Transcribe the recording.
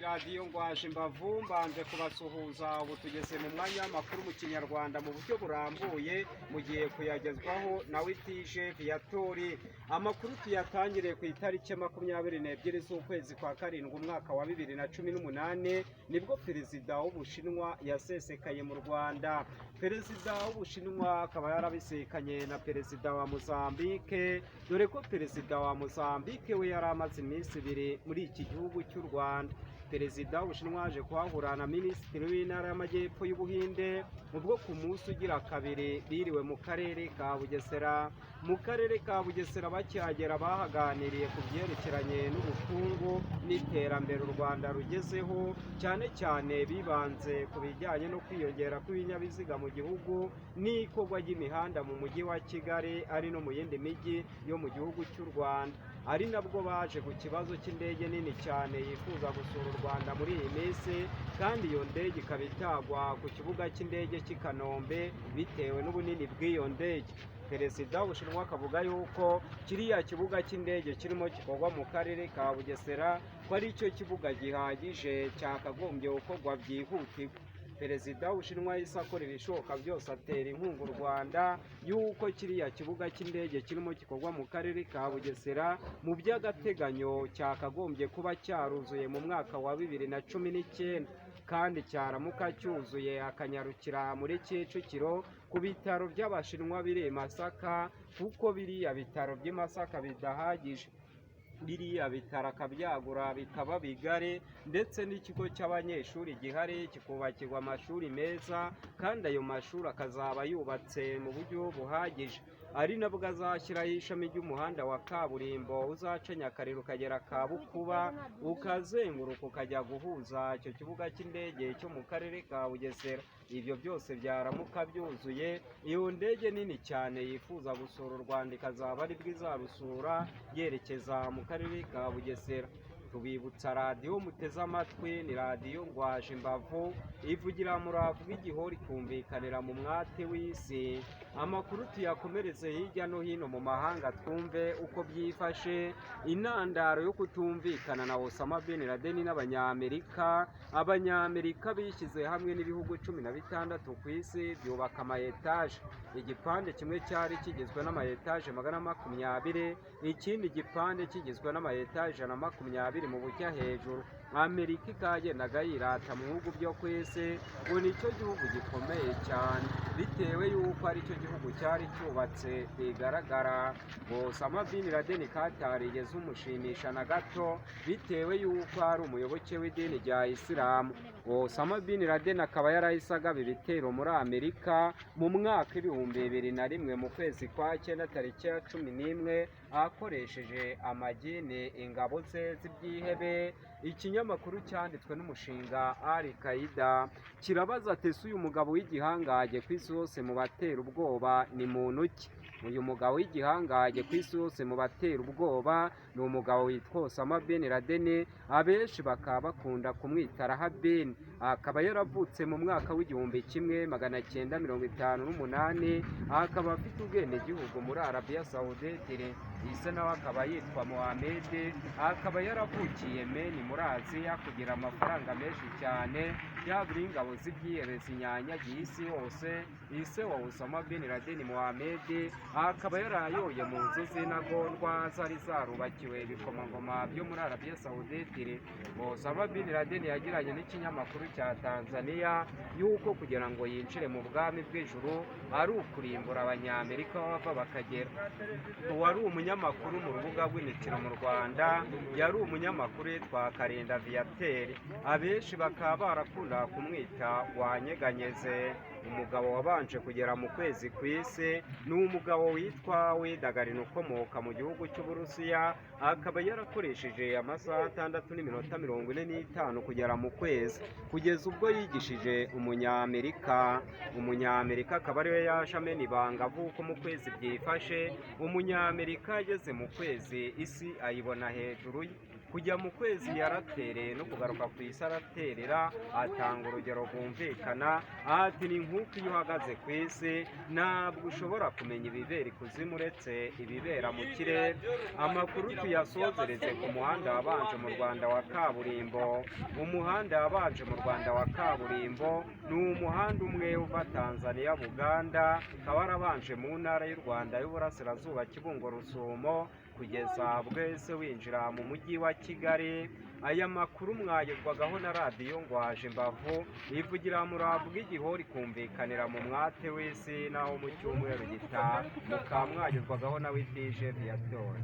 radiyo ngwaje imbavu mbanje kubasuhuza. Ubu tugeze mu mwanya w'amakuru mu kinyarwanda mu buryo burambuye, mugiye kuyagezwaho na Witije Viatori. Amakuru tuyatangiriye ku itariki 22 z'ukwezi kwa karindwi umwaka wa 2018 nibwo perezida w'Ubushinwa yasesekaye mu Rwanda. Perezida w'Ubushinwa akaba yarabisekanye na perezida wa Mozambique, dore ko perezida wa Mozambique we yari amaze iminsi ibiri muri iki gihugu cy'u Rwanda. Perezida w'Ubushinwa aje kuhahura na minisitiri w'intara y'amajyepfo y'Ubuhinde, ubwo ku munsi ugira kabiri biriwe mu karere ka Bugesera. Mu karere ka Bugesera bakihagera bahaganiriye ku byerekeranye n'ubukungu n'iterambere u Rwanda rugezeho, cyane cyane bibanze ku bijyanye no kwiyongera kw'ibinyabiziga mu gihugu n'ikorwa ry'imihanda mu mujyi wa Kigali ari no mu yindi mijyi yo mu gihugu cy'u Rwanda. Ari nabwo baje ku kibazo cy'indege nini cyane yifuza gusura u Rwanda muri iyi minsi, kandi iyo ndege ikaba itagwa ku kibuga cy'indege cy'i Kanombe bitewe n'ubunini bw'iyo ndege. Perezida w'Ubushinwa akavuga yuko kiriya kibuga cy'indege kirimo gikorwa mu karere ka Bugesera ko ari cyo kibuga gihagije cyakagombye gukorwa byihutirwa. Perezida w'Ubushinwa yahise akora ibishoboka byose atera inkunga u Rwanda yuko kiriya kibuga cy'indege kirimo gikorwa mu karere ka Bugesera mu by'agateganyo cyakagombye kuba cyaruzuye mu mwaka wa 2019, kandi cyaramuka cyuzuye akanyarukira muri Kicukiro ku bitaro by'Abashinwa biri i Masaka, kuko biriya bitaro by'i Masaka bidahagije. Biriya bitaro akabyagura bikaba bigari, ndetse n'ikigo cy'abanyeshuri gihari kikubakirwa amashuri meza, kandi ayo mashuri akazaba yubatse mu buryo buhagije. Ari nabwo azashyiraho ishami ry'umuhanda wa kaburimbo uzaca Nyakariro ukagera Kabukuba ukazenguruka ukajya guhuza icyo kibuga cy'indege cyo mu karere ka Bugesera. Ibyo byose byaramuka byuzuye, iyo ndege nini cyane yifuza gusura u Rwanda ikazaba ari bwo izarusura yerekeza mu karere ka Bugesera. Tubibutsa radiyo muteze amatwi ni radiyo ngwaje imbavu, ivugira muravu w'igihori kumvikanira mu mwate w'isi. Amakuru tuyakomereze hirya no hino mu mahanga twumve uko byifashe. Intandaro yo kutumvikana na Osama bin Laden n'Abanyamerika. Abanyamerika bishyize hamwe n'ibihugu 16 ku isi byubaka amayetaje. Igipande kimwe cyari kigizwe n'amayetaje 120, ikindi gipande kigizwe n'amayetaje 120 mu bujya hejuru. Amerika ikagendaga yirata mu bihugu byo ku isi ngo nicyo gihugu gikomeye cyane, bitewe yuko ari cyo gihugu cyari cyubatse bigaragara. Osama bin Laden katarigeze umushimisha na gato, bitewe yuko ari umuyoboke w'idini rya Isilamu. Osama bin Laden akaba yarahise agaba ibitero muri Amerika mu mwaka 2001 mu kwezi kwa 9 tariki ya 11, akoresheje amagini ingabo ze z'ibyihebe. Ikinyamakuru cyanditswe n'umushinga Al-Qaeda kirabaza ati ese uyu mugabo w'igihangaje ku isi hose mu batera ubwoba ni muntu ki? Uyu mugabo w'igihangaje ku isi hose mu batera ubwoba ni umugabo witwa Osama bin Laden, abenshi bakaba bakunda kumwita Rahabin. Akaba yaravutse mu mwaka w'1958, akaba afite ubwenegihugu muri Arabia Saudite. Ise nawe akaba yitwa Mohamed, akaba yaravukiye Yemen muri Aziya kugira amafaranga menshi cyane, yabura ingabo z'ibyihebe zinyanyagiye isi yose. Ise wa Osama bin Laden Mohamed akaba yarayoye mu nzu z'intagondwa zari zarubakiwe ibikomangoma byo muri Arabia Saudite. Osama bin Laden yagiranye n'ikinyamakuru cya Tanzania yuko kugira ngo yinjire mu bwami bw'ijuru ari ukurimbura Abanyamerika bava bakagera. Uwari umunyamakuru mu rubuga rw'imikino mu Rwanda yari umunyamakuru yitwa Karinda Viateur, abenshi bakaba barakunda kumwita Wanyeganyeze. Umugabo wabanje kugera mu kwezi ku isi ni umugabo witwa Widagarin ukomoka mu gihugu cy'Uburusiya, akaba yarakoresheje amasaha 6:45 kugera mu kwezi, kugeza ubwo yigishije Umunyamerika. Umunyamerika akaba ariwe yaje amena ibanga avuko mu kwezi byifashe. Umunyamerika ageze mu kwezi isi ayibona hejuru ye. kujya mu kwezi yaratereye no kugaruka ku isi araterera. Atanga urugero rwumvikana ati ni nk'uko iyo uhagaze ku isi ntabwo ushobora kumenya ibibera ikuzimu uretse ibibera mu kirere. Amakuru tuyasozereze ku muhanda wabanje mu Rwanda wa kaburimbo. Umuhanda wabanje mu Rwanda wa kaburimbo ni umuhanda umwe uva Tanzania Buganda, ukaba warabanje mu ntara y'u Rwanda y'Uburasirazuba Kibungo Rusumo kugeza bwese winjira mu mujyi wa Kigali. Aya makuru mwagezwagaho na radiyo Ngwaje Mbavu ivugira muravu bw'igihori kumvikanira mu mwate w'isi naho mu cyumweru gitaha mukaba mwagezwagaho na Witije Viatora.